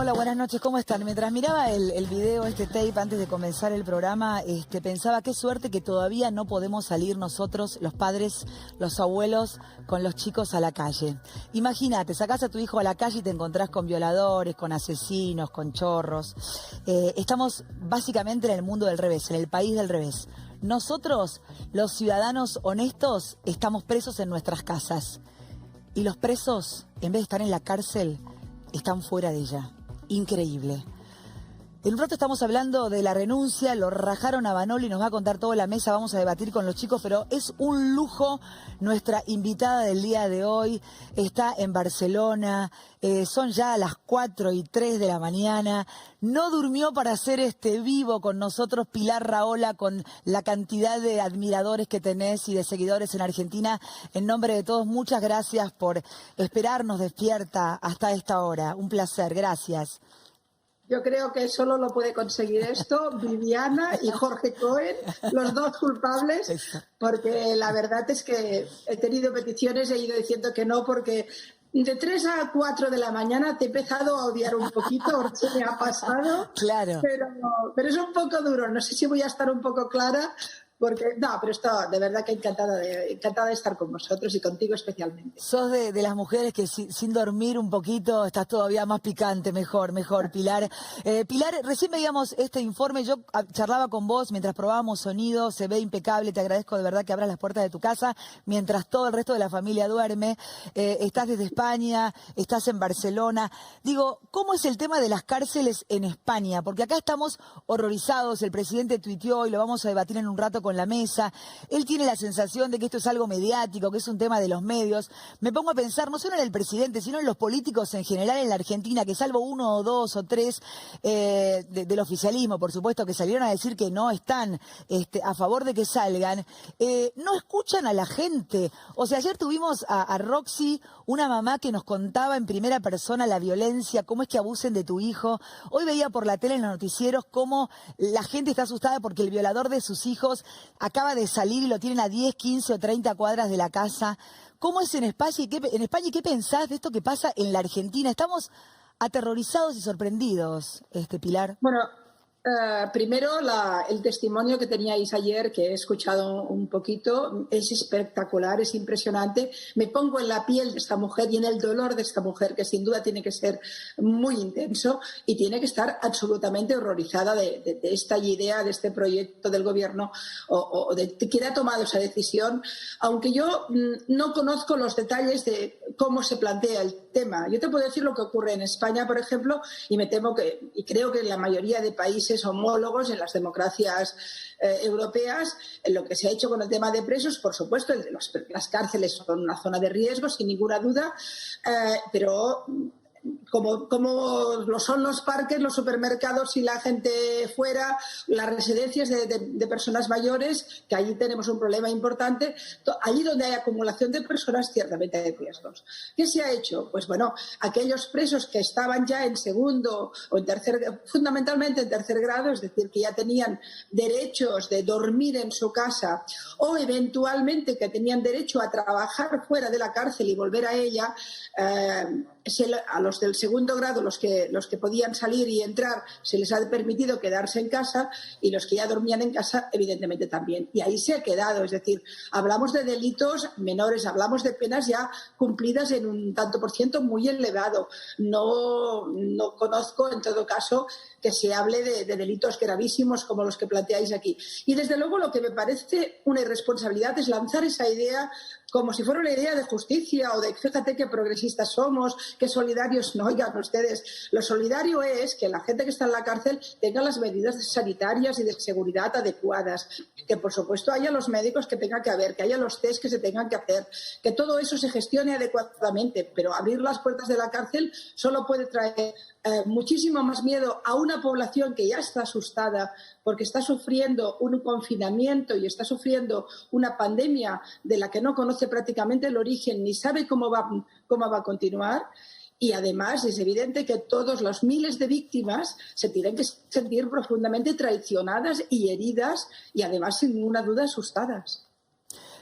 Hola, buenas noches, ¿cómo están? Mientras miraba el video, este tape, antes de comenzar el programa, pensaba qué suerte que todavía no podemos salir nosotros, los padres, los abuelos, con los chicos a la calle. Imagínate, sacás a tu hijo a la calle y te encontrás con violadores, con asesinos, con chorros. Estamos básicamente en el mundo del revés, en el país del revés. Nosotros, los ciudadanos honestos, estamos presos en nuestras casas. Y los presos, en vez de estar en la cárcel, están fuera de ella. Increíble. En un rato estamos hablando de la renuncia, lo rajaron a Vanoli, nos va a contar todo en la mesa, vamos a debatir con los chicos, pero es un lujo nuestra invitada del día de hoy, está en Barcelona, son ya las 4:03 de la mañana, no durmió para hacer este vivo con nosotros, Pilar Rahola, con la cantidad de admiradores que tenés y de seguidores en Argentina. En nombre de todos, muchas gracias por esperarnos despierta hasta esta hora, un placer, gracias. Yo creo que solo lo puede conseguir esto Viviana y Jorge Cohen, los dos culpables, porque la verdad es que he tenido peticiones, he ido diciendo que no, porque de 3 a 4 de la mañana te he empezado a odiar un poquito, se me ha pasado, claro. pero es un poco duro, no sé si voy a estar un poco clara. Porque, no, pero esto, de verdad que encantada de estar con vosotros y contigo especialmente. Sos de las mujeres que sin dormir un poquito estás todavía más picante, mejor, Pilar. Pilar, recién veíamos este informe, yo charlaba con vos mientras probábamos sonido, se ve impecable, te agradezco de verdad que abras las puertas de tu casa mientras todo el resto de la familia duerme. Estás desde España, estás en Barcelona. Digo, ¿cómo es el tema de las cárceles en España? Porque acá estamos horrorizados, el presidente tuiteó y lo vamos a debatir en un rato con la mesa. Él tiene la sensación de que esto es algo mediático, que es un tema de los medios. Me pongo a pensar no solo en el presidente, sino en los políticos en general en la Argentina, que salvo 1 o 2 o 3 del oficialismo, por supuesto, que salieron a decir que no están a favor de que salgan, no escuchan a la gente. O sea, ayer tuvimos a Roxy, una mamá que nos contaba en primera persona la violencia, cómo es que abusen de tu hijo. Hoy veía por la tele en los noticieros cómo la gente está asustada porque el violador de sus hijos acaba de salir y lo tienen a 10, 15 o 30 cuadras de la casa. ¿Cómo es en España y qué pensás de esto que pasa en la Argentina? Estamos aterrorizados y sorprendidos, Pilar. Bueno, primero el testimonio que teníais ayer, que he escuchado un poquito, es espectacular, es impresionante. Me pongo en la piel de esta mujer y en el dolor de esta mujer, que sin duda tiene que ser muy intenso y tiene que estar absolutamente horrorizada de esta idea, de este proyecto del gobierno o de quién ha tomado esa decisión, aunque yo no conozco los detalles de cómo se plantea el tema. Yo te puedo decir lo que ocurre en España, por ejemplo, y me temo que, y creo que en la mayoría de países homólogos, en las democracias europeas, en lo que se ha hecho con el tema de presos, por supuesto, las cárceles son una zona de riesgo, sin ninguna duda, pero como lo son los parques, los supermercados y la gente fuera, las residencias de personas mayores, que allí tenemos un problema importante. Allí donde hay acumulación de personas, ciertamente hay riesgos. ¿Qué se ha hecho? Pues bueno, aquellos presos que estaban ya en segundo o en tercer, fundamentalmente en tercer grado, es decir, que ya tenían derechos de dormir en su casa o eventualmente que tenían derecho a trabajar fuera de la cárcel y volver a ella, a los del segundo grado, los que podían salir y entrar, se les ha permitido quedarse en casa y los que ya dormían en casa, evidentemente también. Y ahí se ha quedado, es decir, hablamos de delitos menores, hablamos de penas ya cumplidas en un tanto por ciento muy elevado. No conozco, en todo caso, que se hable de delitos gravísimos como los que planteáis aquí. Y desde luego lo que me parece una irresponsabilidad es lanzar esa idea como si fuera una idea de justicia o de fíjate qué progresistas somos, qué solidarios. No, oigan ustedes, lo solidario es que la gente que está en la cárcel tenga las medidas sanitarias y de seguridad adecuadas, que por supuesto haya los médicos que tenga que haber, que haya los test que se tengan que hacer, que todo eso se gestione adecuadamente, pero abrir las puertas de la cárcel solo puede traer muchísimo más miedo a una población que ya está asustada porque está sufriendo un confinamiento y está sufriendo una pandemia de la que no conoce prácticamente el origen ni sabe cómo va a continuar. Y además es evidente que todos los miles de víctimas se tienen que sentir profundamente traicionadas y heridas y además sin ninguna duda asustadas.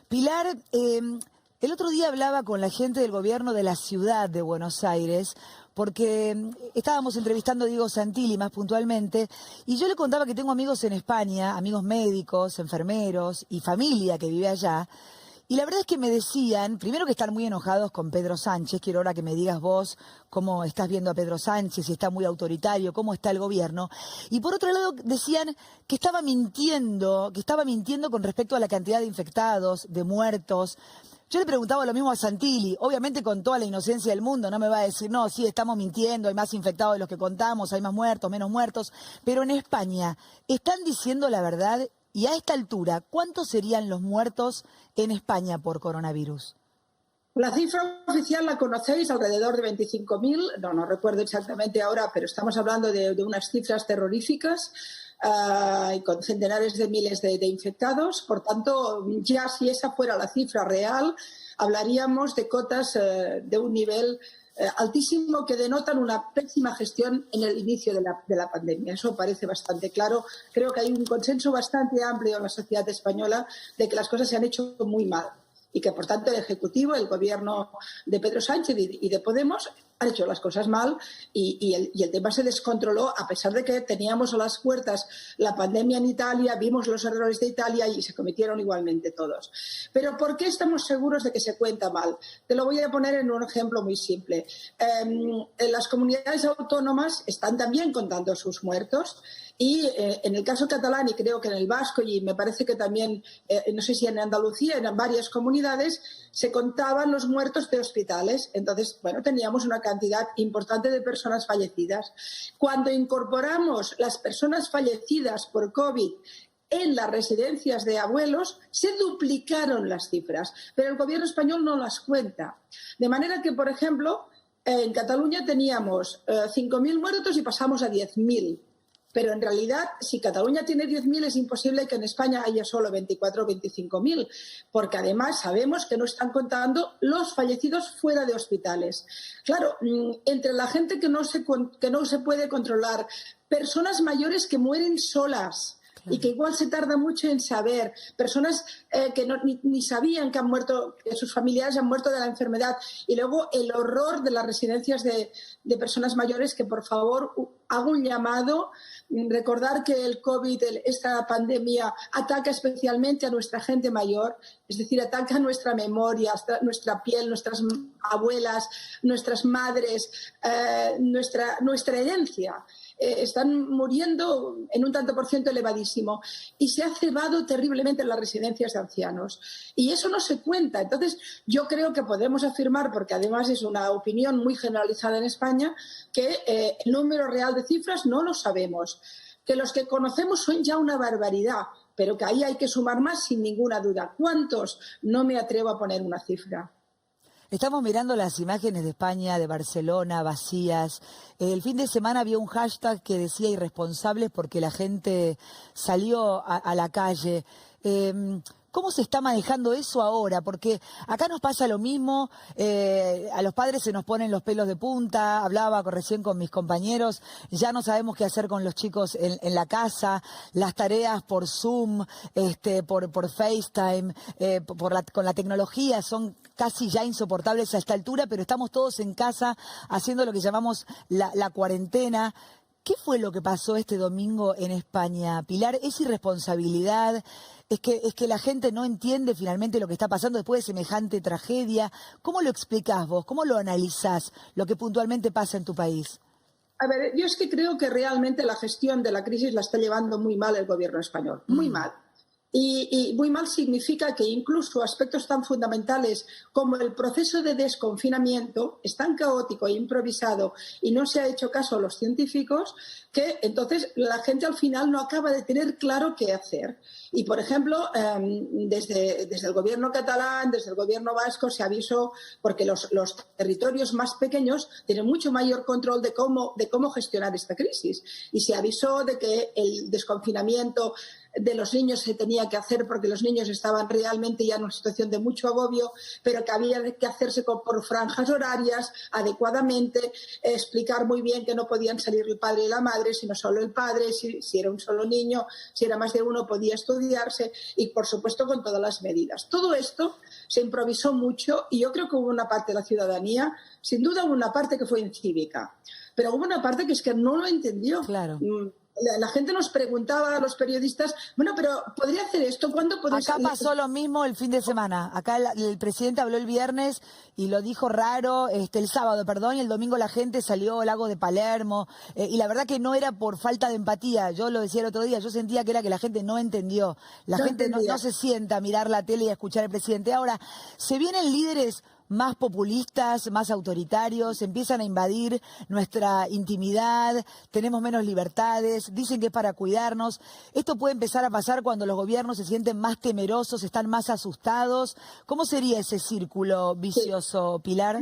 Pilar, el otro día hablaba con la gente del gobierno de la ciudad de Buenos Aires porque estábamos entrevistando a Diego Santilli más puntualmente, y yo le contaba que tengo amigos en España, amigos médicos, enfermeros y familia que vive allá. Y la verdad es que me decían, primero que están muy enojados con Pedro Sánchez, quiero ahora que me digas vos cómo estás viendo a Pedro Sánchez, si está muy autoritario, cómo está el gobierno. Y por otro lado decían que estaba mintiendo con respecto a la cantidad de infectados, de muertos. Yo le preguntaba lo mismo a Santilli, obviamente con toda la inocencia del mundo, no me va a decir, no, sí, estamos mintiendo, hay más infectados de los que contamos, hay más muertos, menos muertos, pero en España, ¿están diciendo la verdad? Y a esta altura, ¿cuántos serían los muertos en España por coronavirus? La cifra oficial la conocéis, alrededor de 25.000, no recuerdo exactamente ahora, pero estamos hablando de unas cifras terroríficas y con centenares de miles de infectados. Por tanto, ya si esa fuera la cifra real, hablaríamos de cotas de un nivel altísimo que denotan una pésima gestión en el inicio de la pandemia. Eso parece bastante claro. Creo que hay un consenso bastante amplio en la sociedad española de que las cosas se han hecho muy mal y que, por tanto, el Ejecutivo, el gobierno de Pedro Sánchez y de Podemos han hecho las cosas mal y el tema se descontroló, a pesar de que teníamos a las puertas la pandemia en Italia, vimos los errores de Italia y se cometieron igualmente todos. Pero ¿por qué estamos seguros de que se cuenta mal? Te lo voy a poner en un ejemplo muy simple. Las comunidades autónomas están también contando sus muertos y en el caso catalán, y creo que en el vasco, y me parece que también, no sé si en Andalucía, en varias comunidades, se contaban los muertos de hospitales. Entonces, bueno, teníamos una cantidad importante de personas fallecidas. Cuando incorporamos las personas fallecidas por COVID en las residencias de abuelos, se duplicaron las cifras, pero el gobierno español no las cuenta. De manera que, por ejemplo, en Cataluña teníamos 5.000 muertos y pasamos a 10.000. Pero en realidad, si Cataluña tiene 10.000, es imposible que en España haya solo 24 o 25.000, porque además sabemos que no están contando los fallecidos fuera de hospitales. Claro, entre la gente que no se puede controlar, personas mayores que mueren solas y que igual se tarda mucho en saber, personas que ni sabían que han muerto, que sus familiares han muerto de la enfermedad, y luego el horror de las residencias de personas mayores, que por favor hago un llamado, recordar que el COVID, esta pandemia, ataca especialmente a nuestra gente mayor, es decir, ataca a nuestra memoria, nuestra piel, nuestras abuelas, nuestras madres, nuestra herencia. Están muriendo en un tanto por ciento elevadísimo y se ha cebado terriblemente en las residencias de ancianos y eso no se cuenta. Entonces yo creo que podemos afirmar, porque además es una opinión muy generalizada en España, que el número real de cifras no lo sabemos, que los que conocemos son ya una barbaridad, pero que ahí hay que sumar más sin ninguna duda. ¿Cuántos? No me atrevo a poner una cifra. Estamos mirando las imágenes de España, de Barcelona, vacías. El fin de semana había un hashtag que decía irresponsables porque la gente salió a la calle. ¿Cómo se está manejando eso ahora? Porque acá nos pasa lo mismo, a los padres se nos ponen los pelos de punta, hablaba recién con mis compañeros, ya no sabemos qué hacer con los chicos en la casa, las tareas por Zoom, por FaceTime, con la tecnología son casi ya insoportables a esta altura, pero estamos todos en casa haciendo lo que llamamos la cuarentena. ¿Qué fue lo que pasó este domingo en España, Pilar? ¿Es irresponsabilidad? ¿Es que la gente no entiende finalmente lo que está pasando después de semejante tragedia? ¿Cómo lo explicás vos? ¿Cómo lo analizás, lo que puntualmente pasa en tu país? A ver, yo es que creo que realmente la gestión de la crisis la está llevando muy mal el gobierno español, muy mal. Y muy mal significa que incluso aspectos tan fundamentales como el proceso de desconfinamiento es tan caótico e improvisado y no se ha hecho caso a los científicos que entonces la gente al final no acaba de tener claro qué hacer. Y, por ejemplo, desde el gobierno catalán, desde el gobierno vasco se avisó, porque los territorios más pequeños tienen mucho mayor control de cómo gestionar esta crisis. Y se avisó de que el desconfinamiento de los niños se tenía que hacer porque los niños estaban realmente ya en una situación de mucho agobio, pero que había que hacerse por franjas horarias, adecuadamente, explicar muy bien que no podían salir el padre y la madre, sino solo el padre, si era un solo niño, si era más de uno podía estudiarse y, por supuesto, con todas las medidas. Todo esto se improvisó mucho y yo creo que hubo una parte de la ciudadanía, sin duda hubo una parte que fue incívica, pero hubo una parte que es que no lo entendió. Claro. La gente nos preguntaba a los periodistas, bueno, pero ¿podría hacer esto? ¿Cuándo podéis...? Acá pasó lo mismo el fin de semana. Acá el presidente habló el viernes y lo dijo raro, el sábado, perdón, y el domingo la gente salió al lago de Palermo. Y la verdad que no era por falta de empatía. Yo lo decía el otro día, yo sentía que era que la gente no entendió. La gente no se sienta a mirar la tele y a escuchar al presidente. Ahora, se vienen líderes más populistas, más autoritarios, empiezan a invadir nuestra intimidad, tenemos menos libertades, dicen que es para cuidarnos. Esto puede empezar a pasar cuando los gobiernos se sienten más temerosos, están más asustados. ¿Cómo sería ese círculo vicioso, Pilar?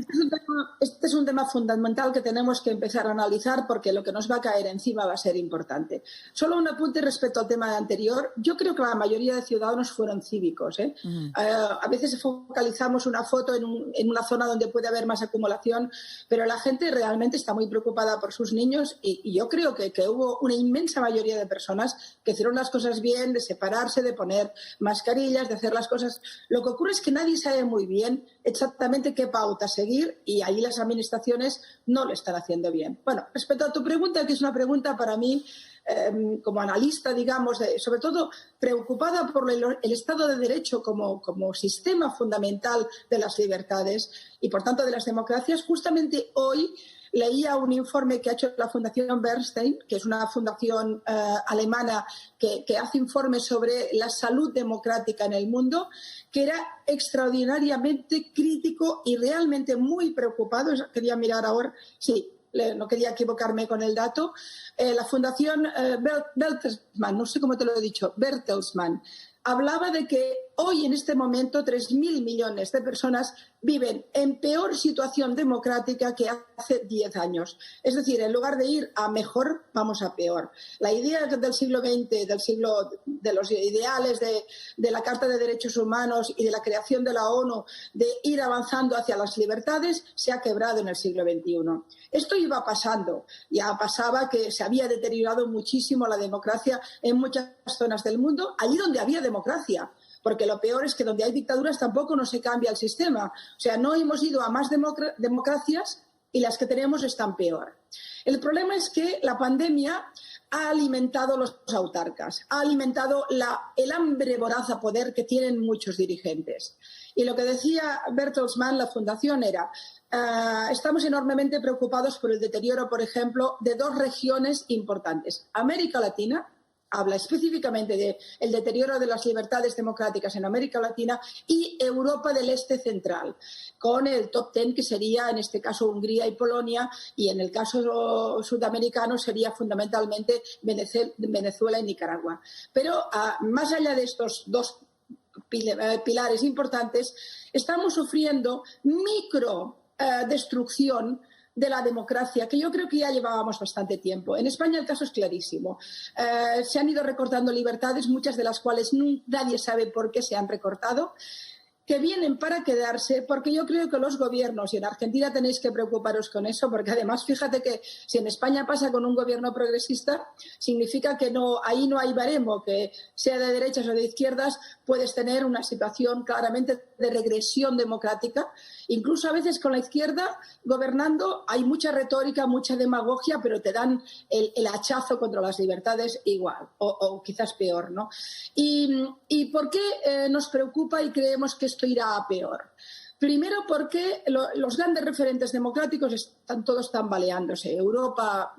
Este es un tema fundamental que tenemos que empezar a analizar porque lo que nos va a caer encima va a ser importante. Solo un apunte respecto al tema anterior. Yo creo que la mayoría de ciudadanos fueron cívicos. A veces focalizamos una foto en una zona donde puede haber más acumulación, pero la gente realmente está muy preocupada por sus niños y yo creo que hubo una inmensa mayoría de personas que hicieron las cosas bien, de separarse, de poner mascarillas, de hacer las cosas. Lo que ocurre es que nadie sabe muy bien exactamente qué pauta seguir y ahí las administraciones no lo están haciendo bien. Bueno, respecto a tu pregunta, que es una pregunta para mí como analista, digamos, sobre todo preocupada por el Estado de Derecho como sistema fundamental de las libertades y, por tanto, de las democracias. Justamente hoy leía un informe que ha hecho la Fundación Bernstein, que es una fundación alemana que hace informes sobre la salud democrática en el mundo, que era extraordinariamente crítico y realmente muy preocupado. Quería mirar ahora, sí, no quería equivocarme con el dato. La Fundación Bertelsmann, no sé cómo te lo he dicho, Bertelsmann, hablaba de que hoy, en este momento, 3.000 millones de personas viven en peor situación democrática que hace 10 años. Es decir, en lugar de ir a mejor, vamos a peor. La idea del siglo XX, de los ideales de la Carta de Derechos Humanos y de la creación de la ONU, de ir avanzando hacia las libertades, se ha quebrado en el siglo XXI. Esto iba pasando. Ya pasaba que se había deteriorado muchísimo la democracia en muchas zonas del mundo, allí donde había democracia. Porque lo peor es que donde hay dictaduras tampoco no se cambia el sistema. O sea, no hemos ido a más democracias y las que tenemos están peor. El problema es que la pandemia ha alimentado los autarcas, ha alimentado el hambre voraz a poder que tienen muchos dirigentes. Y lo que decía Bertelsmann, la fundación, era estamos enormemente preocupados por el deterioro, por ejemplo, de dos regiones importantes. América Latina habla específicamente del deterioro de las libertades democráticas en América Latina y Europa del Este central, con el top 10 que sería en este caso Hungría y Polonia, y en el caso sudamericano sería fundamentalmente Venezuela y Nicaragua. Pero más allá de estos dos pilares importantes, estamos sufriendo destrucción de la democracia, que yo creo que ya llevábamos bastante tiempo. En España el caso es clarísimo. Se han ido recortando libertades, muchas de las cuales nadie sabe por qué se han recortado, que vienen para quedarse, porque yo creo que los gobiernos, y en Argentina tenéis que preocuparos con eso, porque además fíjate que si en España pasa con un gobierno progresista, significa que ahí no hay baremo, que sea de derechas o de izquierdas, puedes tener una situación claramente de regresión democrática. Incluso a veces con la izquierda gobernando hay mucha retórica, mucha demagogia, pero te dan el hachazo contra las libertades igual, o quizás peor, ¿no? ¿Y por qué nos preocupa y creemos que esto irá a peor? Primero porque los grandes referentes democráticos están todos tambaleándose. Europa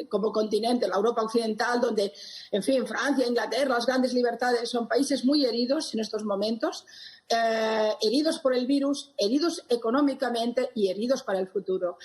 como continente, la Europa occidental, donde, en fin, Francia, Inglaterra, las grandes libertades son países muy heridos en estos momentos. heridos por el virus, heridos económicamente y heridos para el futuro.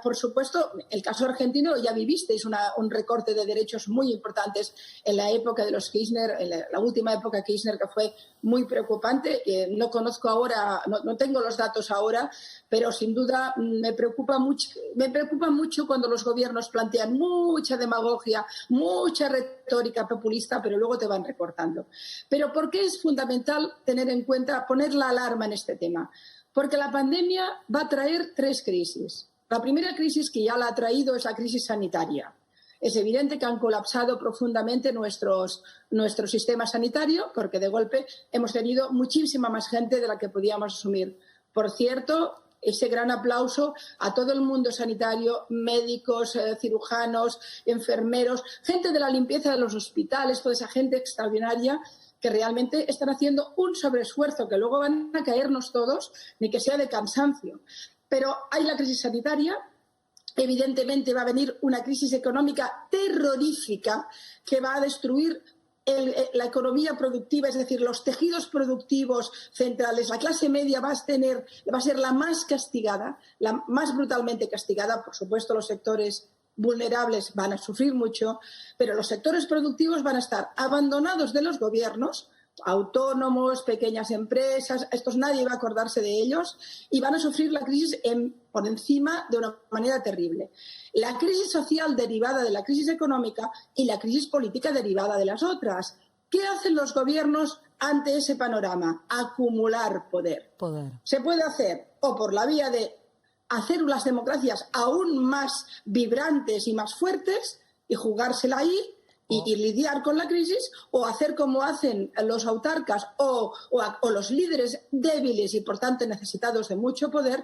Por supuesto, el caso argentino ya vivisteis un recorte de derechos muy importantes en la época de los Kirchner, en la última época Kirchner, que fue muy preocupante. No conozco ahora, no tengo los datos ahora, pero sin duda me preocupa mucho cuando los gobiernos plantean mucha demagogia, mucha retórica populista, pero luego te van recortando. Pero ¿por qué es fundamental tener en cuenta, poner la alarma en este tema? Porque la pandemia va a traer 3 crisis. La primera crisis, que ya la ha traído, es la crisis sanitaria. Es evidente que han colapsado profundamente nuestro sistema sanitario, porque de golpe hemos tenido muchísima más gente de la que podíamos asumir. Por cierto, ese gran aplauso a todo el mundo sanitario, médicos, cirujanos, enfermeros, gente de la limpieza de los hospitales, toda esa gente extraordinaria que realmente están haciendo un sobreesfuerzo, que luego van a caernos todos, ni que sea de cansancio. Pero hay la crisis sanitaria. Evidentemente va a venir una crisis económica terrorífica que va a destruir la economía productiva, es decir, los tejidos productivos centrales. La clase media va a ser la más castigada, la más brutalmente castigada. Por supuesto, los sectores vulnerables van a sufrir mucho, pero los sectores productivos van a estar abandonados de los gobiernos, autónomos, pequeñas empresas, estos nadie va a acordarse de ellos, y van a sufrir la crisis por encima de una manera terrible. La crisis social derivada de la crisis económica y la crisis política derivada de las otras. ¿Qué hacen los gobiernos ante ese panorama? Acumular poder. Se puede hacer o por la vía de hacer las democracias aún más vibrantes y más fuertes y jugársela ahí, y lidiar con la crisis, o hacer como hacen los autarcas o los líderes débiles y por tanto necesitados de mucho poder,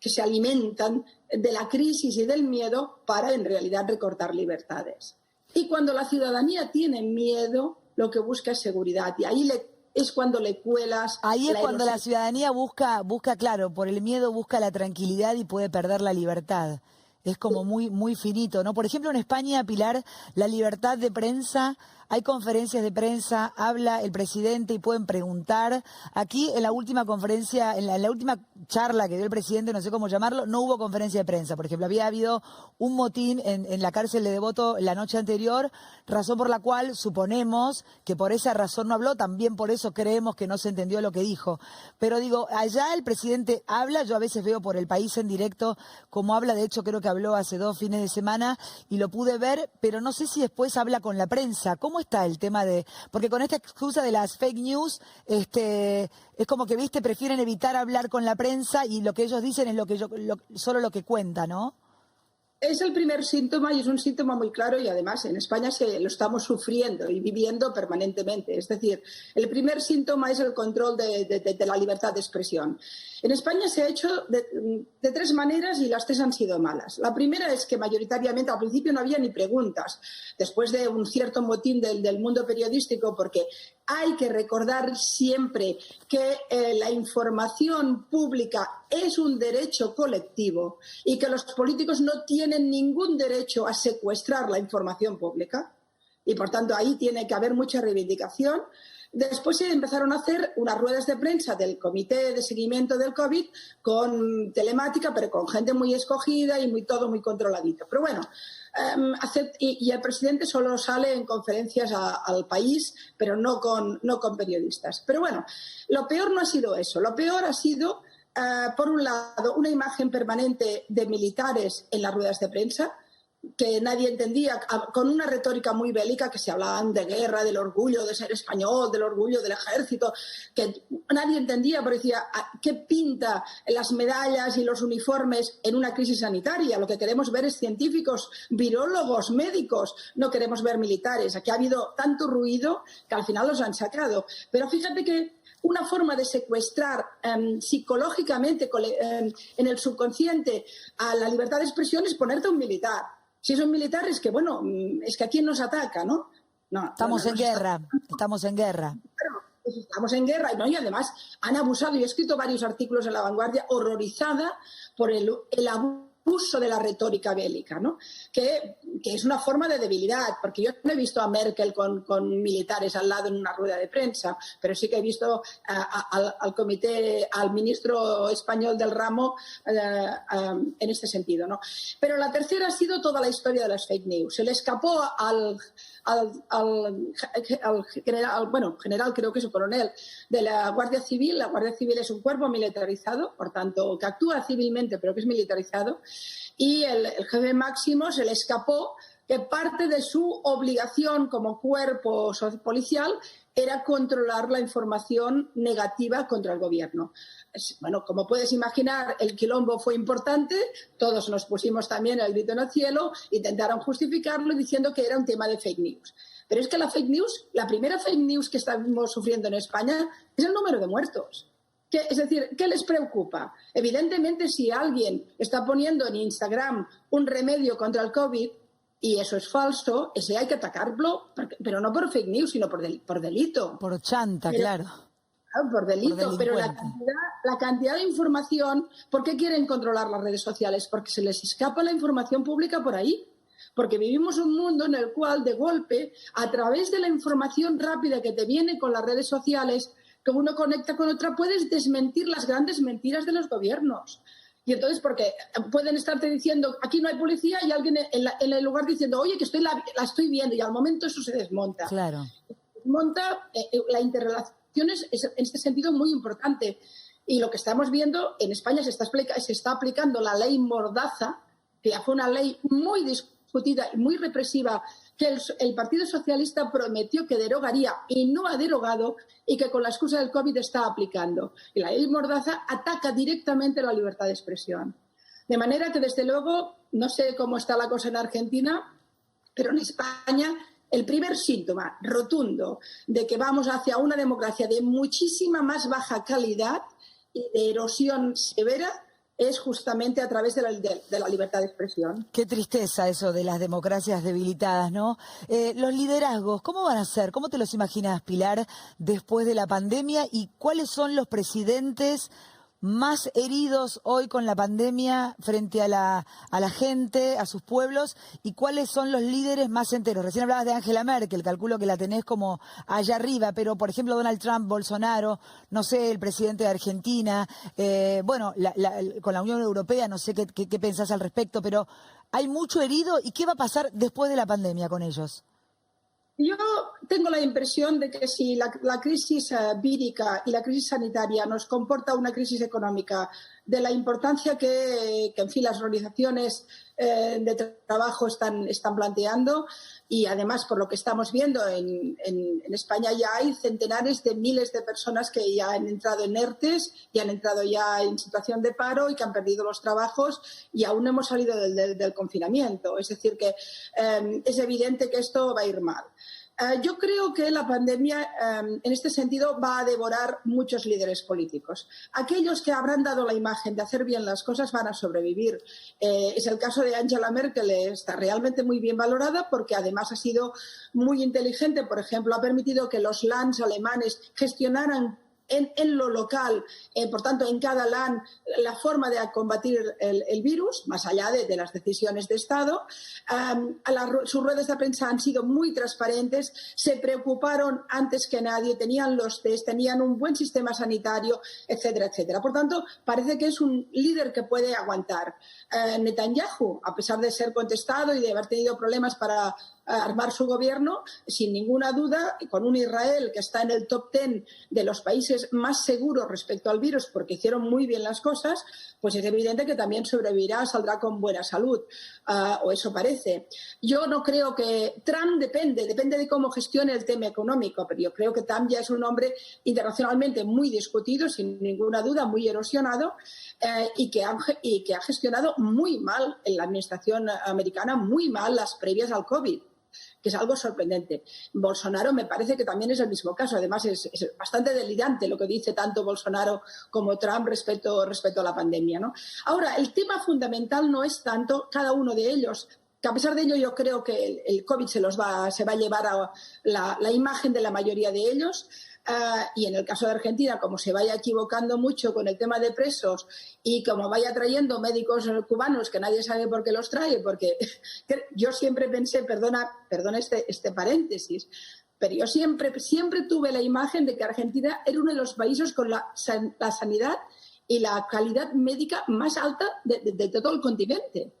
que se alimentan de la crisis y del miedo para en realidad recortar libertades. Y cuando la ciudadanía tiene miedo, lo que busca es seguridad, y ahí es cuando le cuelas. Ahí es cuando la ciudadanía busca, claro, por el miedo busca la tranquilidad y puede perder la libertad. Es como muy finito, ¿no? Por ejemplo, en España, Pilar, la libertad de prensa, hay conferencias de prensa, habla el presidente y pueden preguntar. Aquí, en la última conferencia, en la última charla que dio el presidente, no sé cómo llamarlo, no hubo conferencia de prensa. Por ejemplo, había habido un motín en la cárcel de Devoto la noche anterior, razón por la cual suponemos que por esa razón no habló, también por eso creemos que no se entendió lo que dijo. Pero digo, allá el presidente habla, yo a veces veo por El País en directo cómo habla, de hecho creo que habló hace 2 fines de semana y lo pude ver, pero no sé si después habla con la prensa. ¿Cómo está el tema porque con esta excusa de las fake news, es como que, viste, prefieren evitar hablar con la prensa y lo que ellos dicen es solo lo que cuenta, ¿no? Es el primer síntoma y es un síntoma muy claro, y además en España lo estamos sufriendo y viviendo permanentemente. Es decir, el primer síntoma es el control de la libertad de expresión. En España se ha hecho de 3 maneras y las 3 han sido malas. La primera es que mayoritariamente al principio no había ni preguntas, después de un cierto motín del mundo periodístico, porque hay que recordar siempre que la información pública es un derecho colectivo y que los políticos no tienen ningún derecho a secuestrar la información pública, y por tanto ahí tiene que haber mucha reivindicación. Después se empezaron a hacer unas ruedas de prensa del Comité de Seguimiento del COVID con telemática, pero con gente muy escogida y todo muy controladito. Pero bueno, y el presidente solo sale en conferencias al país, pero no con periodistas. Pero bueno, lo peor no ha sido eso. Lo peor ha sido, por un lado, una imagen permanente de militares en las ruedas de prensa, que nadie entendía, con una retórica muy bélica, que se hablaban de guerra, del orgullo de ser español, del orgullo del ejército, que nadie entendía, porque decía, ¿qué pinta las medallas y los uniformes en una crisis sanitaria? Lo que queremos ver es científicos, virólogos, médicos, no queremos ver militares. Aquí ha habido tanto ruido que al final los han sacado. Pero fíjate que una forma de secuestrar psicológicamente en el subconsciente a la libertad de expresión es ponerte un militar. Si son militares, que bueno, es que a quién nos ataca, ¿no? Estamos en guerra. Claro, pues estamos en guerra, ¿no? Y además han abusado. Yo he escrito varios artículos en La Vanguardia horrorizada por el abuso uso de la retórica bélica, ¿no? Que es una forma de debilidad, porque yo no he visto a Merkel con militares al lado en una rueda de prensa, pero sí que he visto al ministro español del ramo en este sentido, ¿no? Pero la tercera ha sido toda la historia de las fake news. Se le escapó al general, creo que es un coronel de la Guardia Civil. La Guardia Civil es un cuerpo militarizado, por tanto, que actúa civilmente, pero que es militarizado. Y el jefe máximo se le escapó que parte de su obligación como cuerpo policial era controlar la información negativa contra el gobierno. Bueno, como puedes imaginar, el quilombo fue importante, todos nos pusimos también el grito en el cielo, intentaron justificarlo diciendo que era un tema de fake news. Pero es que la primera fake news que estamos sufriendo en España es el número de muertos. Es decir, ¿qué les preocupa? Evidentemente, si alguien está poniendo en Instagram un remedio contra el COVID y eso es falso, ese hay que atacarlo, pero no por fake news, sino por delito. Por chanta, claro. Por delito, pero la cantidad de información, ¿por qué quieren controlar las redes sociales? Porque se les escapa la información pública por ahí. Porque vivimos un mundo en el cual, de golpe, a través de la información rápida que te viene con las redes sociales, que uno conecta con otra, puedes desmentir las grandes mentiras de los gobiernos. Y entonces, porque pueden estarte diciendo, aquí no hay policía, y alguien en el lugar diciendo, oye, que la estoy viendo, y al momento eso se desmonta. Claro. Desmonta la interrelación es en este sentido muy importante. Y lo que estamos viendo, en España se está aplicando la ley Mordaza, que ya fue una ley muy discutida y muy represiva, que el Partido Socialista prometió que derogaría y no ha derogado, y que con la excusa del COVID está aplicando. Y la ley Mordaza ataca directamente la libertad de expresión. De manera que, desde luego, no sé cómo está la cosa en Argentina, pero en España el primer síntoma rotundo de que vamos hacia una democracia de muchísima más baja calidad y de erosión severa es justamente a través de la libertad de expresión. Qué tristeza eso de las democracias debilitadas, ¿no? Los liderazgos, ¿cómo van a ser? ¿Cómo te los imaginas, Pilar, después de la pandemia? ¿Y cuáles son los presidentes más heridos hoy con la pandemia frente a la gente, a sus pueblos? ¿Y cuáles son los líderes más enteros? Recién hablabas de Angela Merkel, calculo que la tenés como allá arriba, pero por ejemplo Donald Trump, Bolsonaro, no sé, el presidente de Argentina, con la Unión Europea, no sé qué pensás al respecto, pero hay mucho herido. ¿Y qué va a pasar después de la pandemia con ellos? Yo tengo la impresión de que si la crisis vírica y la crisis sanitaria nos comporta una crisis económica de la importancia que en fin, las organizaciones de trabajo están planteando, y además por lo que estamos viendo en España ya hay centenares de miles de personas que ya han entrado en ERTES y han entrado ya en situación de paro y que han perdido los trabajos, y aún no hemos salido del confinamiento. Es decir, que es evidente que esto va a ir mal. Yo creo que la pandemia, en este sentido, va a devorar muchos líderes políticos. Aquellos que habrán dado la imagen de hacer bien las cosas van a sobrevivir. Es el caso de Angela Merkel, está realmente muy bien valorada porque además ha sido muy inteligente. Por ejemplo, ha permitido que los Lands alemanes gestionaran en lo local, por tanto, en cada land, la forma de combatir el virus, más allá de las decisiones de Estado. Sus ruedas de prensa han sido muy transparentes, se preocuparon antes que nadie, tenían los test, tenían un buen sistema sanitario, etcétera, etcétera. Por tanto, parece que es un líder que puede aguantar. Netanyahu, a pesar de ser contestado y de haber tenido problemas para armar su gobierno, sin ninguna duda, con un Israel que está en el top 10 de los países más seguros respecto al virus porque hicieron muy bien las cosas, pues es evidente que también sobrevivirá, saldrá con buena salud, o eso parece. Yo no creo que Trump depende de cómo gestione el tema económico, pero yo creo que Trump ya es un hombre internacionalmente muy discutido, sin ninguna duda, muy erosionado, y que ha gestionado muy mal en la administración americana, muy mal las previas al COVID, que es algo sorprendente. Bolsonaro me parece que también es el mismo caso. Además, es bastante delirante lo que dice tanto Bolsonaro como Trump respecto a la pandemia, ¿no? Ahora, el tema fundamental no es tanto cada uno de ellos que a pesar de ello yo creo que el COVID se va a llevar a la imagen de la mayoría de ellos. Y en el caso de Argentina, como se vaya equivocando mucho con el tema de presos y como vaya trayendo médicos cubanos que nadie sabe por qué los trae, porque yo siempre pensé, perdona este paréntesis, pero yo siempre tuve la imagen de que Argentina era uno de los países con la sanidad y la calidad médica más alta de todo el continente.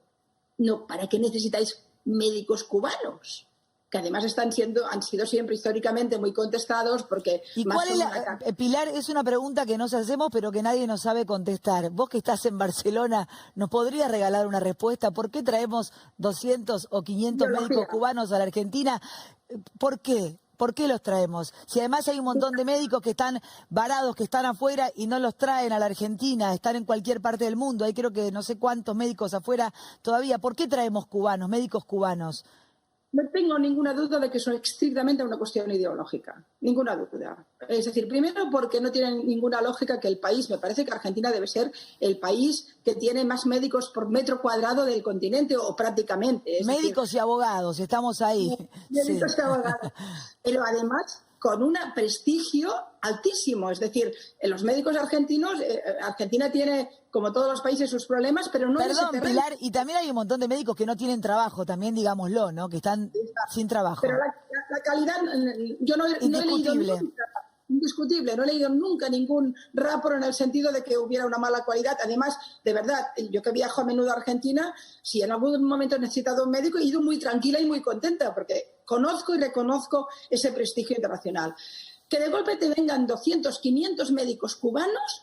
No, ¿para qué necesitáis médicos cubanos? Que además han sido siempre históricamente muy contestados porque... ¿Y cuál es Pilar, es una pregunta que nos hacemos pero que nadie nos sabe contestar. Vos que estás en Barcelona, ¿nos podrías regalar una respuesta? ¿Por qué traemos 200 o 500 médicos cubanos a la Argentina? ¿Por qué? ¿Por qué los traemos? Si además hay un montón de médicos que están varados, que están afuera y no los traen a la Argentina, están en cualquier parte del mundo. Hay creo que no sé cuántos médicos afuera todavía. ¿Por qué traemos cubanos, médicos cubanos? No tengo ninguna duda de que es estrictamente una cuestión ideológica, ninguna duda. Es decir, primero porque no tiene ninguna lógica que el país, me parece que Argentina debe ser el país que tiene más médicos por metro cuadrado del continente o prácticamente. Médicos y abogados, estamos ahí. Médicos y abogados. Pero además con un prestigio altísimo. Es decir, los médicos argentinos, Argentina tiene, como todos los países, sus problemas, pero no... Perdón, Pilar, y también hay un montón de médicos que no tienen trabajo, también digámoslo, ¿no? Que están sin trabajo. Pero la calidad, yo no he leído nunca, indiscutible, no he leído nunca ningún rapport en el sentido de que hubiera una mala calidad. Además, de verdad, yo que viajo a menudo a Argentina, si en algún momento he necesitado un médico, he ido muy tranquila y muy contenta, porque conozco y reconozco ese prestigio internacional. Que de golpe te vengan 200, 500 médicos cubanos.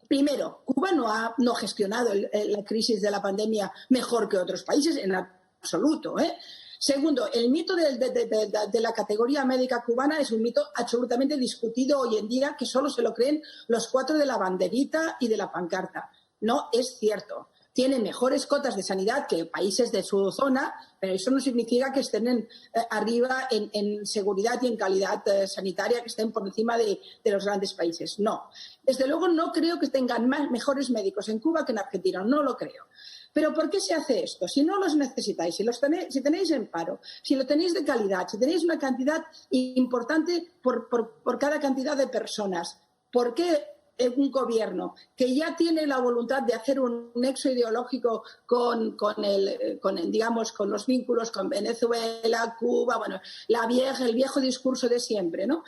Primero, Cuba no ha gestionado la crisis de la pandemia mejor que otros países, en absoluto, ¿eh? Segundo, el mito de la categoría médica cubana es un mito absolutamente discutido hoy en día, que solo se lo creen los 4 de la banderita y de la pancarta. No es cierto. Tiene mejores cotas de sanidad que países de su zona, pero eso no significa que estén arriba en seguridad y en calidad sanitaria, que estén por encima de los grandes países. No. Desde luego no creo que tengan mejores médicos en Cuba que en Argentina. No lo creo. ¿Pero por qué se hace esto? Si no los necesitáis, si tenéis en paro, si lo tenéis de calidad, si tenéis una cantidad importante por cada cantidad de personas, ¿por qué un gobierno que ya tiene la voluntad de hacer un nexo ideológico con los vínculos con Venezuela, Cuba, bueno, el viejo discurso de siempre, ¿no?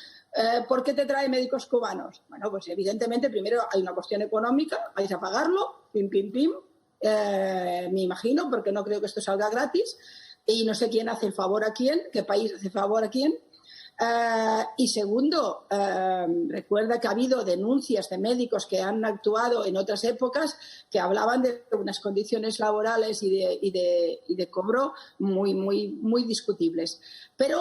¿Por qué te trae médicos cubanos? Bueno, pues evidentemente primero hay una cuestión económica, vais a pagarlo, pim, pim, pim. Me imagino, porque no creo que esto salga gratis y no sé quién hace el favor a quién, qué país hace el favor a quién. Y segundo, recuerda que ha habido denuncias de médicos que han actuado en otras épocas que hablaban de unas condiciones laborales y de cobro muy, muy, muy discutibles. Pero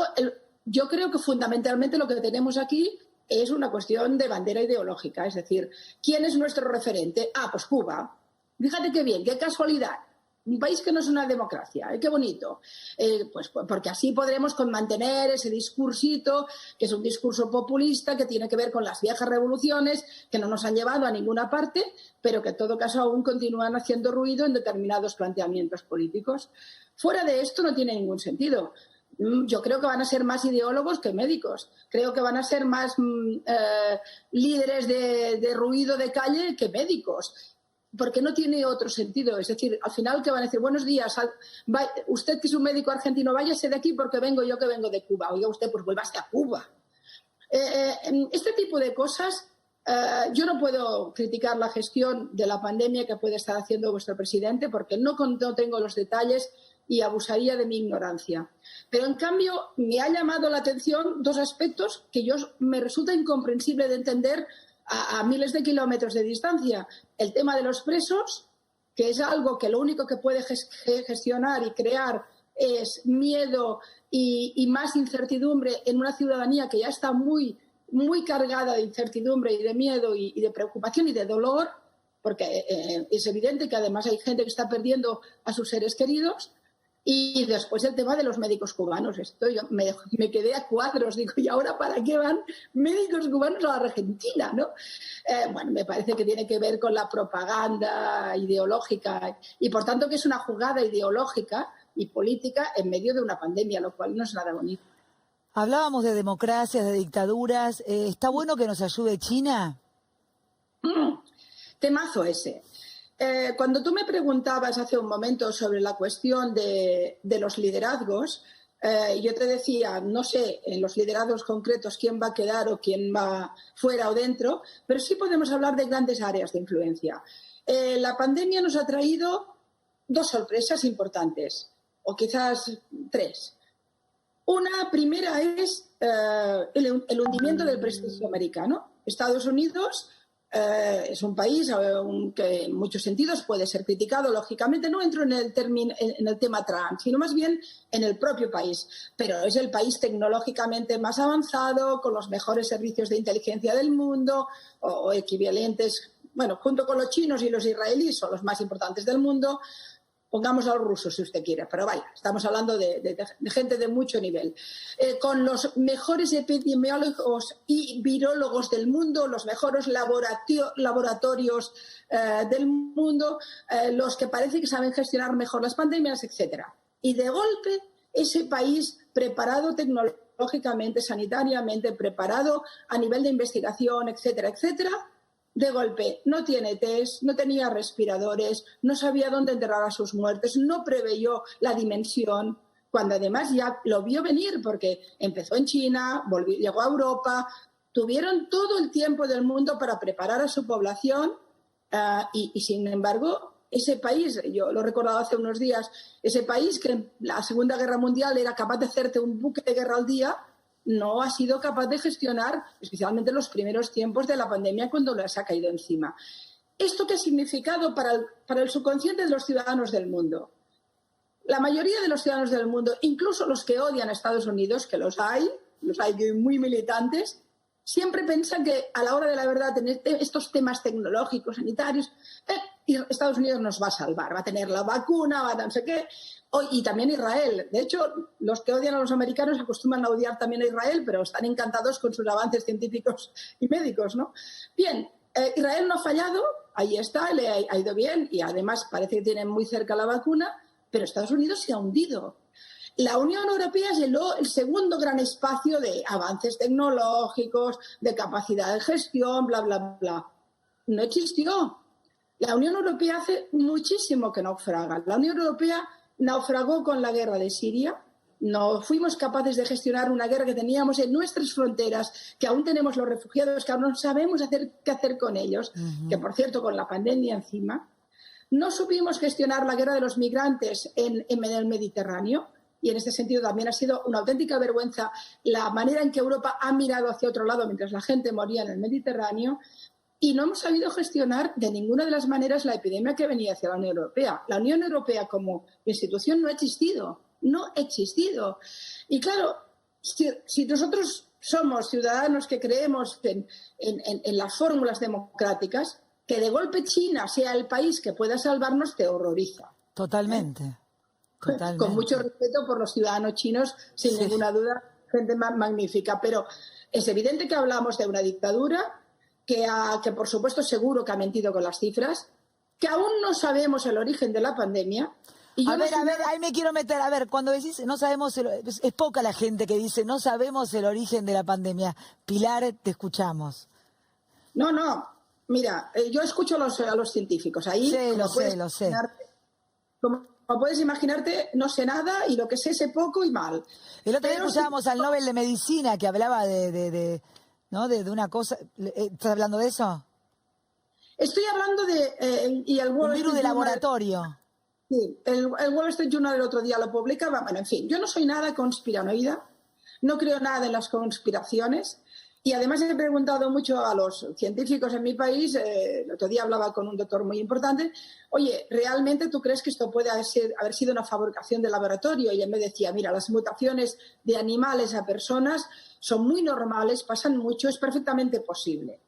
yo creo que fundamentalmente lo que tenemos aquí es una cuestión de bandera ideológica, es decir, ¿quién es nuestro referente? Pues Cuba. Fíjate qué bien, qué casualidad. Un país que no es una democracia, qué bonito. Pues porque así podremos mantener ese discursito, que es un discurso populista, que tiene que ver con las viejas revoluciones, que no nos han llevado a ninguna parte, pero que en todo caso aún continúan haciendo ruido en determinados planteamientos políticos. Fuera de esto no tiene ningún sentido. Yo creo que van a ser más ideólogos que médicos. Creo que van a ser más líderes de ruido de calle que médicos. Porque no tiene otro sentido. Es decir, al final que van a decir, buenos días, usted que es un médico argentino, váyase de aquí porque vengo yo que vengo de Cuba. Oiga usted, pues vuélvase a Cuba. Este tipo de cosas, yo no puedo criticar la gestión de la pandemia que puede estar haciendo vuestro presidente porque no tengo los detalles y abusaría de mi ignorancia. Pero en cambio me ha llamado la atención 2 aspectos que me resulta incomprensible de entender a miles de kilómetros de distancia. El tema de los presos, que es algo que lo único que puede gestionar y crear es miedo y más incertidumbre en una ciudadanía que ya está muy, muy cargada de incertidumbre y de miedo y de preocupación y de dolor, porque es evidente que además hay gente que está perdiendo a sus seres queridos. Y después el tema de los médicos cubanos. Esto yo me quedé a cuadros. Digo, ¿y ahora para qué van médicos cubanos a la Argentina, no? Bueno, me parece que tiene que ver con la propaganda ideológica y por tanto que es una jugada ideológica y política en medio de una pandemia, lo cual no es nada bonito. Hablábamos de democracias, de dictaduras. ¿Está bueno que nos ayude China? Temazo ese. Cuando tú me preguntabas hace un momento sobre la cuestión de los liderazgos, yo te decía, no sé en los liderazgos concretos quién va a quedar o quién va fuera o dentro, pero sí podemos hablar de grandes áreas de influencia. La pandemia nos ha traído dos sorpresas importantes, o quizás tres. Una primera es el hundimiento del prestigio americano. Estados Unidos es un país que en muchos sentidos puede ser criticado, lógicamente. No entro en el tema Trump, sino más bien en el propio país. Pero es el país tecnológicamente más avanzado, con los mejores servicios de inteligencia del mundo, o equivalentes, bueno, junto con los chinos y los israelíes, son los más importantes del mundo. Pongamos a los rusos si usted quiere, pero vaya, estamos hablando de gente de mucho nivel. Con los mejores epidemiólogos y virólogos del mundo, los mejores laboratorios del mundo, los que parece que saben gestionar mejor las pandemias, etcétera. Y de golpe, ese país preparado tecnológicamente, sanitariamente, preparado a nivel de investigación, etcétera, etcétera, de golpe no tiene test, no tenía respiradores, no sabía dónde enterrar a sus muertos, no preveyó la dimensión, cuando además ya lo vio venir porque empezó en China, llegó a Europa, tuvieron todo el tiempo del mundo para preparar a su población y sin embargo ese país, yo lo he recordado hace unos días, ese país que en la Segunda Guerra Mundial era capaz de hacerte un buque de guerra al día, no ha sido capaz de gestionar, especialmente en los primeros tiempos de la pandemia, cuando les ha caído encima. ¿Esto qué ha significado para el subconsciente de los ciudadanos del mundo? La mayoría de los ciudadanos del mundo, incluso los que odian a Estados Unidos, que los hay muy militantes, siempre piensan que a la hora de la verdad, tener estos temas tecnológicos, sanitarios, Estados Unidos nos va a salvar, va a tener la vacuna, va a no sé qué. Y también Israel. De hecho, los que odian a los americanos acostumbran a odiar también a Israel, pero están encantados con sus avances científicos y médicos, ¿no? Bien, Israel no ha fallado, ahí está, le ha ido bien y además parece que tienen muy cerca la vacuna, pero Estados Unidos se ha hundido. La Unión Europea es el segundo gran espacio de avances tecnológicos, de capacidad de gestión, bla, bla, bla. No existió. La Unión Europea hace muchísimo que naufraga. La Unión Europea naufragó con la guerra de Siria. No fuimos capaces de gestionar una guerra que teníamos en nuestras fronteras, que aún tenemos los refugiados, que aún no sabemos qué hacer con ellos, que por cierto con la pandemia encima. No supimos gestionar la guerra de los migrantes en el Mediterráneo. Y en este sentido también ha sido una auténtica vergüenza la manera en que Europa ha mirado hacia otro lado mientras la gente moría en el Mediterráneo. Y no hemos sabido gestionar de ninguna de las maneras la epidemia que venía hacia la Unión Europea. La Unión Europea como institución no ha existido. Y claro, si nosotros somos ciudadanos que creemos en las fórmulas democráticas, que de golpe China sea el país que pueda salvarnos te horroriza. Totalmente. Con mucho respeto por los ciudadanos chinos, sin ninguna duda, gente magnífica. Pero es evidente que hablamos de una dictadura que por supuesto seguro que ha mentido con las cifras, que aún no sabemos el origen de la pandemia. Y a ver, ahí me quiero meter. A ver, cuando decís no sabemos, es poca la gente que dice no sabemos el origen de la pandemia. Pilar, te escuchamos. No, mira, yo escucho a los científicos. Ahí, sí, lo sé. Como puedes imaginarte, no sé nada y lo que sé poco y mal. El otro día escuchábamos al Nobel de Medicina que hablaba de una cosa. ¿Estás hablando de eso? Estoy hablando un virus de laboratorio. Sí, el Wall Street Journal el otro día lo publicaba. Bueno, en fin, yo no soy nada conspiranoida, no creo nada en las conspiraciones. Y además he preguntado mucho a los científicos en mi país, el otro día hablaba con un doctor muy importante, oye, ¿realmente tú crees que esto puede haber sido una fabricación de laboratorio? Y él me decía, mira, las mutaciones de animales a personas son muy normales, pasan mucho, es perfectamente posible.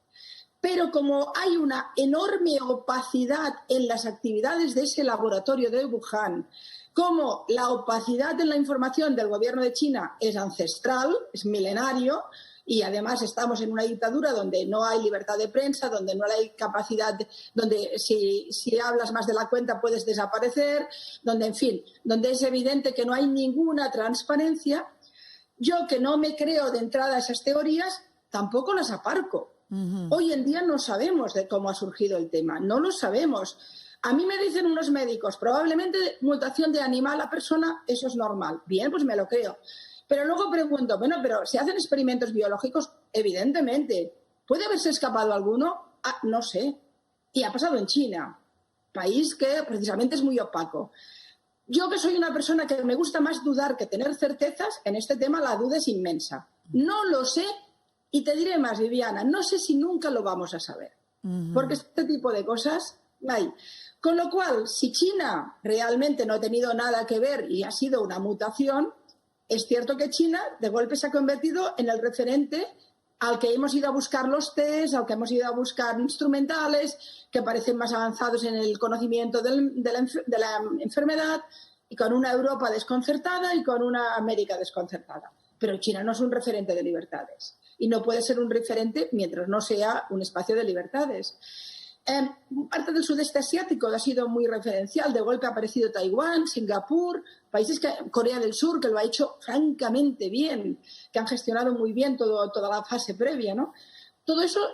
Pero como hay una enorme opacidad en las actividades de ese laboratorio de Wuhan, como la opacidad en la información del gobierno de China es ancestral, es milenario, y además estamos en una dictadura donde no hay libertad de prensa, donde no hay capacidad, donde si hablas más de la cuenta puedes desaparecer, donde, en fin, donde es evidente que no hay ninguna transparencia. Yo, que no me creo de entrada esas teorías, tampoco las aparco. Hoy en día no sabemos de cómo ha surgido el tema, no lo sabemos. A mí me dicen unos médicos, probablemente mutación de animal a persona, eso es normal. Bien, pues me lo creo. Pero luego pregunto, bueno, pero ¿se hacen experimentos biológicos? Evidentemente. ¿Puede haberse escapado alguno? Ah, no sé. Y ha pasado en China, país que precisamente es muy opaco. Yo, que soy una persona que me gusta más dudar que tener certezas, en este tema la duda es inmensa. No lo sé, y te diré más, Viviana, no sé si nunca lo vamos a saber. Porque este tipo de cosas hay. Con lo cual, si China realmente no ha tenido nada que ver y ha sido una mutación, es cierto que China de golpe se ha convertido en el referente al que hemos ido a buscar los test, al que hemos ido a buscar instrumentales que parecen más avanzados en el conocimiento de la enfermedad, y con una Europa desconcertada y con una América desconcertada. Pero China no es un referente de libertades y no puede ser un referente mientras no sea un espacio de libertades. Parte del sudeste asiático ha sido muy referencial. De golpe ha aparecido Taiwán, Singapur, países Corea del Sur, que lo ha hecho francamente bien, que han gestionado muy bien toda la fase previa, ¿no? Todo eso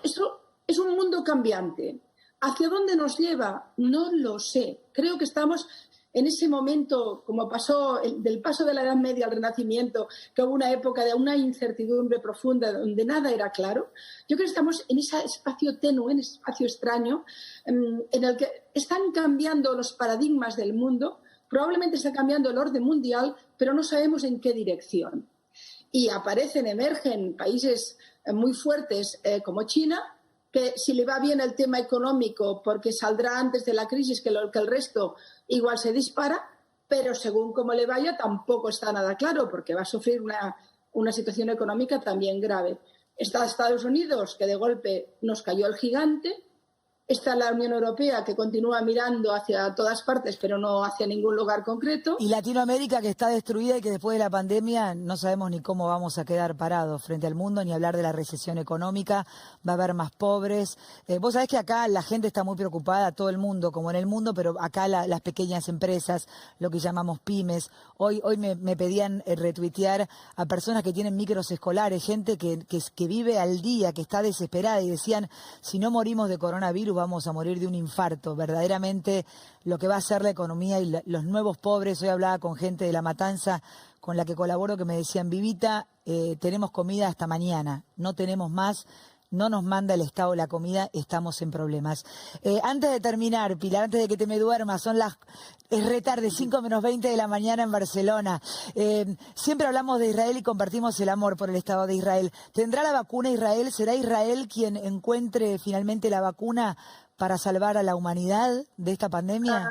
es un mundo cambiante. ¿Hacia dónde nos lleva? No lo sé. Creo que estamos en ese momento, como pasó del paso de la Edad Media al Renacimiento, que hubo una época de una incertidumbre profunda donde nada era claro. Yo creo que estamos en ese espacio tenue, en ese espacio extraño, en el que están cambiando los paradigmas del mundo, probablemente está cambiando el orden mundial, pero no sabemos en qué dirección. Y emergen países muy fuertes como China, que si le va bien el tema económico, porque saldrá antes de la crisis que el resto, igual se dispara, pero según cómo le vaya tampoco está nada claro, porque va a sufrir una situación económica también grave. Está Estados Unidos, que de golpe nos cayó el gigante. Está la Unión Europea, que continúa mirando hacia todas partes, pero no hacia ningún lugar concreto. Y Latinoamérica, que está destruida y que después de la pandemia no sabemos ni cómo vamos a quedar parados frente al mundo, ni hablar de la recesión económica, va a haber más pobres. Vos sabés que acá la gente está muy preocupada, todo el mundo, como en el mundo, pero acá las pequeñas empresas, lo que llamamos pymes. Hoy me pedían retuitear a personas que tienen micros escolares, gente que vive al día, que está desesperada, y decían, si no morimos de coronavirus, vamos a morir de un infarto. Verdaderamente lo que va a ser la economía y los nuevos pobres. Hoy hablaba con gente de La Matanza con la que colaboro, que me decían, Vivita, tenemos comida hasta mañana, no tenemos más, no nos manda el Estado la comida, estamos en problemas. Antes de terminar, Pilar, antes de que te me duermas, es re tarde, 5:20 de la mañana en Barcelona. Siempre hablamos de Israel y compartimos el amor por el Estado de Israel. ¿Tendrá la vacuna Israel? ¿Será Israel quien encuentre finalmente la vacuna para salvar a la humanidad de esta pandemia?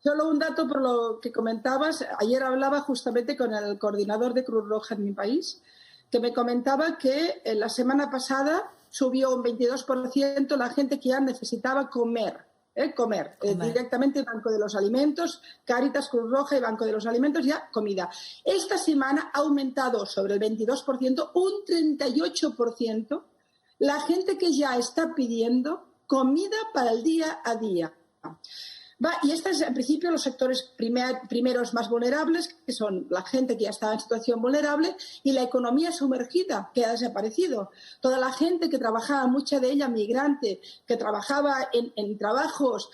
Solo un dato por lo que comentabas. Ayer hablaba justamente con el coordinador de Cruz Roja en mi país, que me comentaba que la semana pasada subió un 22% la gente que ya necesitaba comer. Directamente Banco de los Alimentos, Cáritas, Cruz Roja y Banco de los Alimentos, ya comida. Esta semana ha aumentado sobre el 22%, un 38%, la gente que ya está pidiendo comida para el día a día. Y estos es, en principio, los sectores primeros más vulnerables, que son la gente que ya está en situación vulnerable, y la economía sumergida, que ha desaparecido. Toda la gente que trabajaba, mucha de ella migrante, que trabajaba en trabajos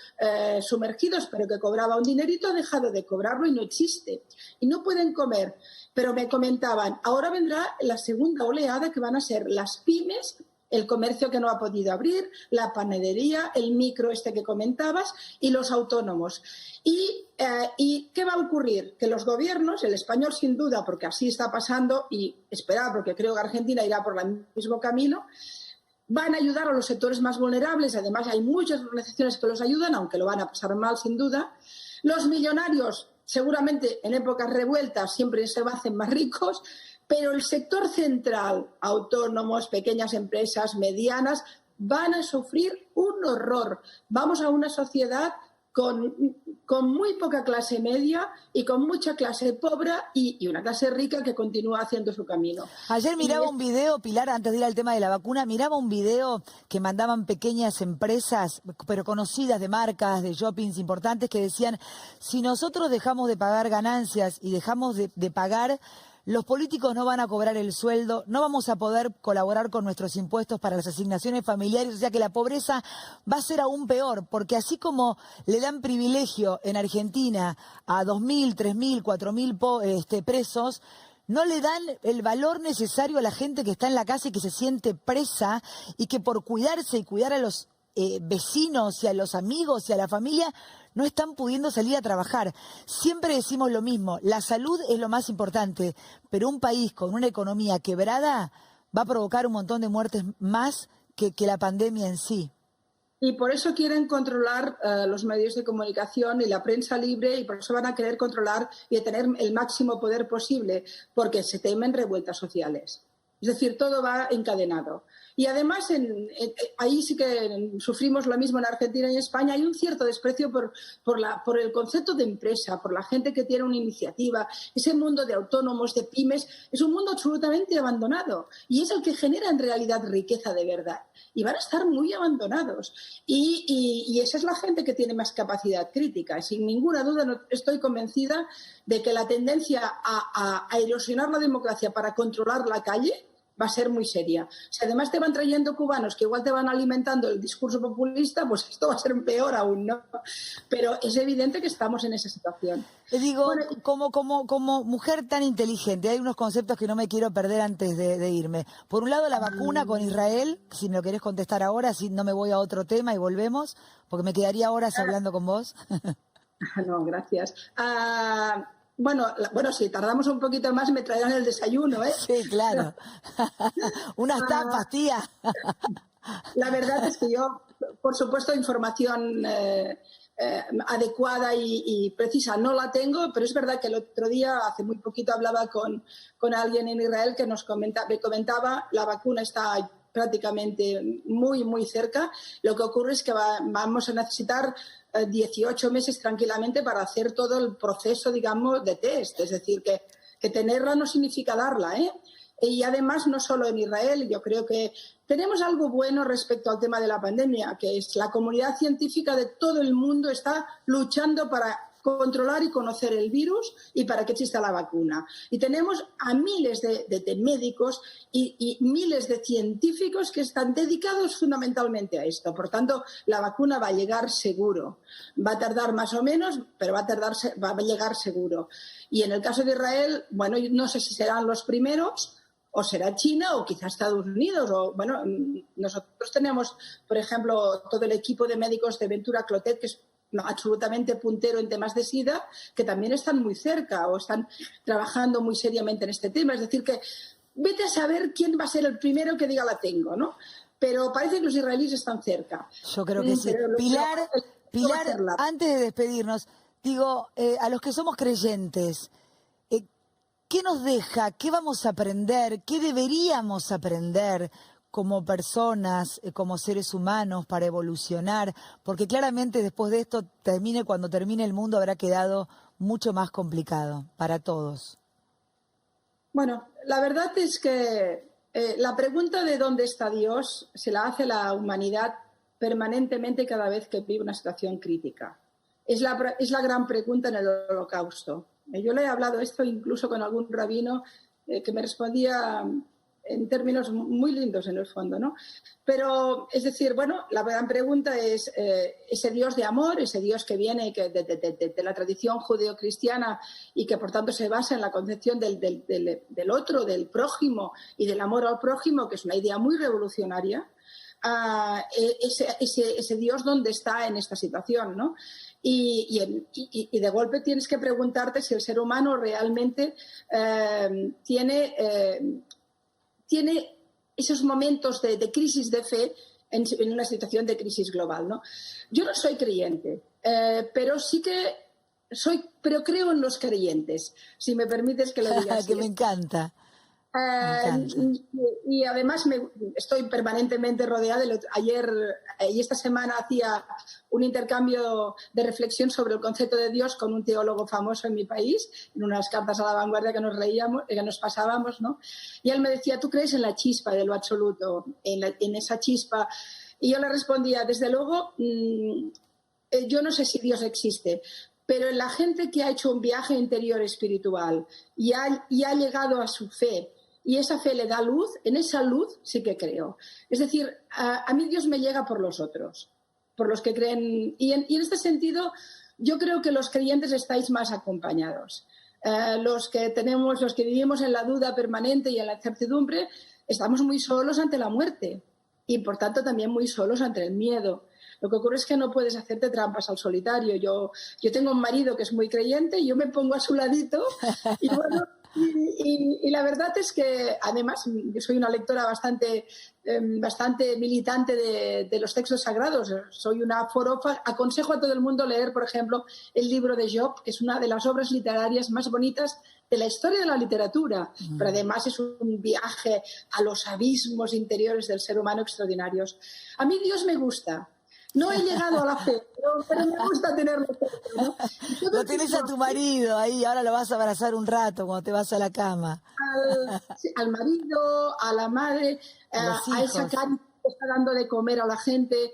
sumergidos, pero que cobraba un dinerito, ha dejado de cobrarlo y no existe. Y no pueden comer. Pero me comentaban, ahora vendrá la segunda oleada, que van a ser las pymes, el comercio que no ha podido abrir, la panadería, el micro que comentabas, y los autónomos. ¿Y qué va a ocurrir? Que los gobiernos, el español sin duda, porque así está pasando, y esperar, porque creo que Argentina irá por el mismo camino, van a ayudar a los sectores más vulnerables. Además, hay muchas organizaciones que los ayudan, aunque lo van a pasar mal sin duda. Los millonarios, seguramente en épocas revueltas, siempre se hacen más ricos. Pero el sector central, autónomos, pequeñas empresas, medianas, van a sufrir un horror. Vamos a una sociedad con, con muy poca clase media y con mucha clase pobre y una clase rica que continúa haciendo su camino. Ayer miraba un video, Pilar, antes de ir al tema de la vacuna, miraba un video que mandaban pequeñas empresas, pero conocidas de marcas, de shoppings importantes, que decían, si nosotros dejamos de pagar ganancias y dejamos de pagar, los políticos no van a cobrar el sueldo, no vamos a poder colaborar con nuestros impuestos para las asignaciones familiares, o sea que la pobreza va a ser aún peor, porque así como le dan privilegio en Argentina a 2.000, 3.000, 4.000 presos, no le dan el valor necesario a la gente que está en la casa y que se siente presa y que por cuidarse y cuidar a los vecinos y a los amigos y a la familia no están pudiendo salir a trabajar. Siempre decimos lo mismo, la salud es lo más importante, pero un país con una economía quebrada va a provocar un montón de muertes más que la pandemia en sí. Y por eso quieren controlar los medios de comunicación y la prensa libre y por eso van a querer controlar y tener el máximo poder posible, porque se temen revueltas sociales. Es decir, todo va encadenado. Y además, ahí sí que sufrimos lo mismo en Argentina y España. Hay un cierto desprecio por el concepto de empresa, por la gente que tiene una iniciativa. Ese mundo de autónomos, de pymes, es un mundo absolutamente abandonado. Y es el que genera en realidad riqueza de verdad. Y van a estar muy abandonados. Y esa es la gente que tiene más capacidad crítica. Y sin ninguna duda estoy convencida de que la tendencia a erosionar la democracia para controlar la calle va a ser muy seria. Si además te van trayendo cubanos que igual te van alimentando el discurso populista, pues esto va a ser peor aún, ¿no? Pero es evidente que estamos en esa situación. Te digo, bueno, como mujer tan inteligente, hay unos conceptos que no me quiero perder antes de irme. Por un lado, la vacuna con Israel, si me lo querés contestar ahora, si no me voy a otro tema y volvemos, porque me quedaría horas hablando con vos. No, gracias. Bueno, si tardamos un poquito más me traerán el desayuno, ¿eh? Sí, claro. Unas tapas, tía. La verdad es que yo, por supuesto, información adecuada y precisa no la tengo, pero es verdad que el otro día, hace muy poquito, hablaba con alguien en Israel que me comentaba la vacuna está prácticamente muy, muy cerca. Lo que ocurre es que vamos a necesitar 18 meses tranquilamente para hacer todo el proceso, digamos, de test. Es decir, que tenerla no significa darla, ¿eh? Y además, no solo en Israel, yo creo que tenemos algo bueno respecto al tema de la pandemia, que es la comunidad científica de todo el mundo está luchando para controlar y conocer el virus y para que exista la vacuna. Y tenemos a miles de médicos y miles de científicos que están dedicados fundamentalmente a esto. Por tanto, la vacuna va a llegar seguro. Va a tardar más o menos, pero va a llegar seguro. Y en el caso de Israel, bueno, no sé si serán los primeros, o será China o quizás Estados Unidos. O bueno, nosotros tenemos, por ejemplo, todo el equipo de médicos de Ventura Clotet, que es absolutamente puntero en temas de SIDA, que también están muy cerca o están trabajando muy seriamente en este tema. Es decir, que vete a saber quién va a ser el primero que diga la tengo, ¿no? Pero parece que los israelíes están cerca. Yo creo que sí. Pilar, antes de despedirnos, digo, a los que somos creyentes, ¿qué nos deja? ¿Qué vamos a aprender? ¿Qué deberíamos aprender como personas, como seres humanos para evolucionar? Porque claramente después de esto, cuando termine el mundo, habrá quedado mucho más complicado para todos. Bueno, la verdad es que la pregunta de dónde está Dios se la hace la humanidad permanentemente cada vez que vive una situación crítica. Es la gran pregunta en el Holocausto. Yo le he hablado esto incluso con algún rabino que me respondía en términos muy lindos en el fondo, ¿no? Pero, es decir, bueno, la gran pregunta es ese Dios de amor, ese Dios que viene de la tradición judeocristiana y que por tanto se basa en la concepción del otro, del prójimo y del amor al prójimo, que es una idea muy revolucionaria. Ese Dios dónde está en esta situación, ¿no? Y de golpe tienes que preguntarte si el ser humano realmente tiene esos momentos de crisis de fe en una situación de crisis global, ¿no? Yo no soy creyente, pero sí que pero creo en los creyentes, si me permites que lo diga así. Que me encanta. Me encanta. Y además estoy permanentemente rodeada. Ayer y esta semana hacía un intercambio de reflexión sobre el concepto de Dios con un teólogo famoso en mi país, en unas cartas a la vanguardia que nos reíamos, que nos pasábamos, ¿no? Y él me decía, ¿tú crees en la chispa de lo absoluto, en esa chispa? Y yo le respondía, desde luego, yo no sé si Dios existe, pero en la gente que ha hecho un viaje interior espiritual y ha llegado a su fe, y esa fe le da luz, en esa luz sí que creo. Es decir, a mí Dios me llega por los otros, por los que creen. Y en este sentido, yo creo que los creyentes estáis más acompañados. Los que vivimos en la duda permanente y en la incertidumbre, estamos muy solos ante la muerte y, por tanto, también muy solos ante el miedo. Lo que ocurre es que no puedes hacerte trampas al solitario. Yo tengo un marido que es muy creyente y yo me pongo a su ladito y bueno... Y la verdad es que, además, yo soy una lectora bastante militante de los textos sagrados. Soy una forofa. Aconsejo a todo el mundo leer, por ejemplo, el libro de Job, que es una de las obras literarias más bonitas de la historia de la literatura. Pero además es un viaje a los abismos interiores del ser humano extraordinarios. A mí Dios me gusta. No he llegado a la fe, pero me gusta tenerlo cerca, ¿no? Lo tienes a tu marido ahí, ahora lo vas a abrazar un rato cuando te vas a la cama. Al marido, a la madre, a esa Cari que está dando de comer a la gente.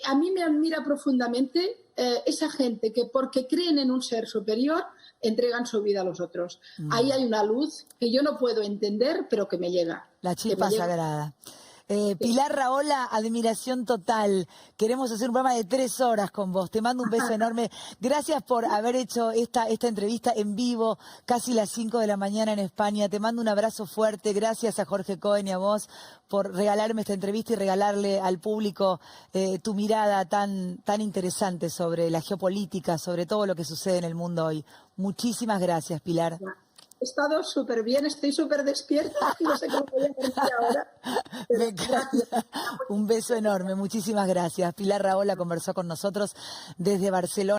A mí me admira profundamente esa gente que, porque creen en un ser superior, entregan su vida a los otros. Ahí hay una luz que yo no puedo entender, pero que me llega. La chispa sagrada. Pilar Rahola, admiración total. Queremos hacer un programa de 3 horas con vos. Te mando un beso enorme. Gracias por haber hecho esta entrevista en vivo, casi las 5 de la mañana en España. Te mando un abrazo fuerte. Gracias a Jorge Cohen y a vos por regalarme esta entrevista y regalarle al público tu mirada tan interesante sobre la geopolítica, sobre todo lo que sucede en el mundo hoy. Muchísimas gracias, Pilar. He estado súper bien, estoy súper despierta y no sé cómo voy a dormir ahora. Me encanta. Un beso enorme, muchísimas gracias. Pilar Rahola conversó con nosotros desde Barcelona.